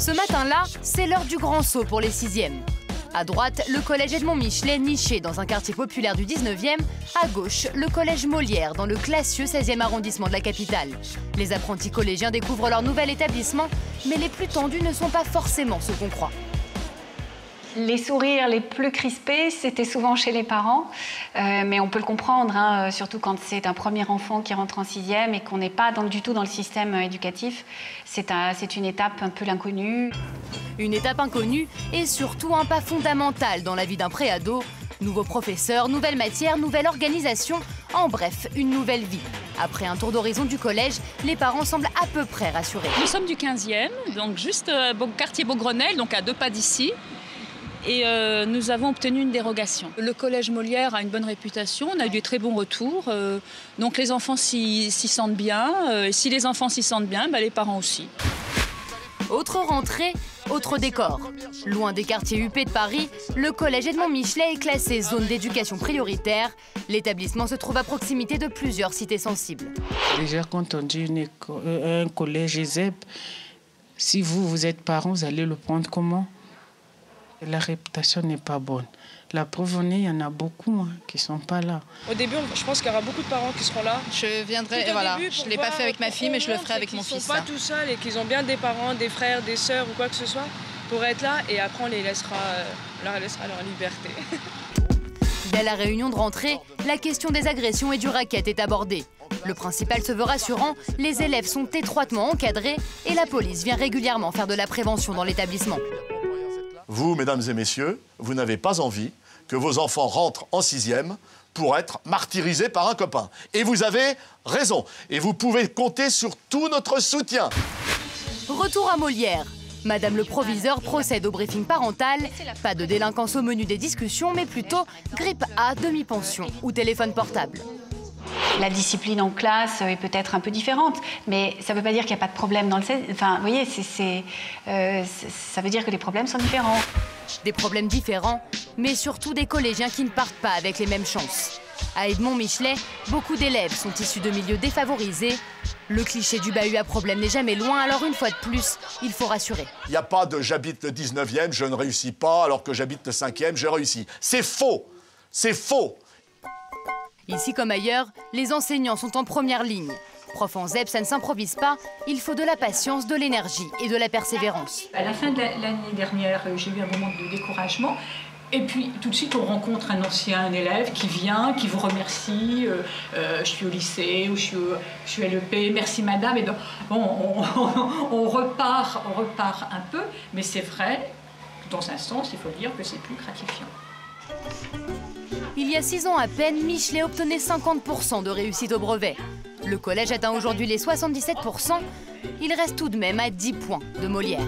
Ce matin-là, c'est l'heure du grand saut pour les 6e. À droite, le collège Edmond Michelet, niché dans un quartier populaire du 19e. À gauche, le collège Molière, dans le classieux 16e arrondissement de la capitale. Les apprentis collégiens découvrent leur nouvel établissement, mais les plus tendus ne sont pas forcément ceux qu'on croit. Les sourires les plus crispés, c'était souvent chez les parents, mais on peut le comprendre, hein, surtout quand c'est un premier enfant qui rentre en 6e et qu'on n'est pas du tout dans le système éducatif. C'est une étape un peu l'inconnu. Une étape inconnue et surtout un pas fondamental dans la vie d'un préado. Nouveaux professeurs, nouvelles matières, nouvelle organisation, en bref, une nouvelle vie. Après un tour d'horizon du collège, les parents semblent à peu près rassurés. Nous sommes du 15e, donc juste quartier Beaugrenelle, donc à 2 pas d'ici. Et nous avons obtenu une dérogation. Le collège Molière a une bonne réputation, on a eu des très bons retours. Donc les enfants s'y sentent bien. Et si les enfants s'y sentent bien, les parents aussi. Autre rentrée, autre décor. Loin des quartiers huppés de Paris, le collège Edmond Michelet est classé zone d'éducation prioritaire. L'établissement se trouve à proximité de plusieurs cités sensibles. Déjà, quand on dit un collège ESEP, si vous êtes parent, vous allez le prendre comment? La réputation n'est pas bonne. La preuve en est, il y en a beaucoup qui ne sont pas là. Au début, je pense qu'il y aura beaucoup de parents qui seront là. Je viendrai, et voilà. Je ne l'ai pas fait avec ma fille, mais je le ferai avec mon fils. Ils ne sont pas tout seuls et qu'ils ont bien des parents, des frères, des sœurs ou quoi que ce soit pour être là. Et après, on leur laissera leur liberté. Dès la réunion de rentrée, la question des agressions et du racket est abordée. Le principal se veut rassurant, les élèves sont étroitement encadrés et la police vient régulièrement faire de la prévention dans l'établissement. Vous, mesdames et messieurs, vous n'avez pas envie que vos enfants rentrent en 6e pour être martyrisés par un copain. Et vous avez raison. Et vous pouvez compter sur tout notre soutien. Retour à Molière. Madame le proviseur procède au briefing parental. Pas de délinquance au menu des discussions, mais plutôt grippe A, demi-pension ou téléphone portable. La discipline en classe est peut-être un peu différente, mais ça ne veut pas dire qu'il n'y a pas de problème dans le... Enfin, vous voyez, ça veut dire que les problèmes sont différents. Des problèmes différents, mais surtout des collégiens qui ne partent pas avec les mêmes chances. À Edmond Michelet, beaucoup d'élèves sont issus de milieux défavorisés. Le cliché du bahut à problème n'est jamais loin, alors une fois de plus, il faut rassurer. Il n'y a pas de « j'habite le 19e, je ne réussis pas, alors que j'habite le 5e, je réussis ». C'est faux. C'est faux. Ici comme ailleurs, les enseignants sont en première ligne. Prof en ZEP, ça ne s'improvise pas, il faut de la patience, de l'énergie et de la persévérance. À la fin de l'année dernière, j'ai eu un moment de découragement. Et puis, tout de suite, on rencontre un ancien élève qui vient, qui vous remercie. Je suis au lycée ou je suis à l'EP, merci madame. Et donc, bon, on repart un peu, mais c'est vrai, dans un sens, il faut dire que c'est plus gratifiant. Il y a 6 ans à peine, Michelet obtenait 50% de réussite au brevet. Le collège atteint aujourd'hui les 77%. Il reste tout de même à 10 points de Molière.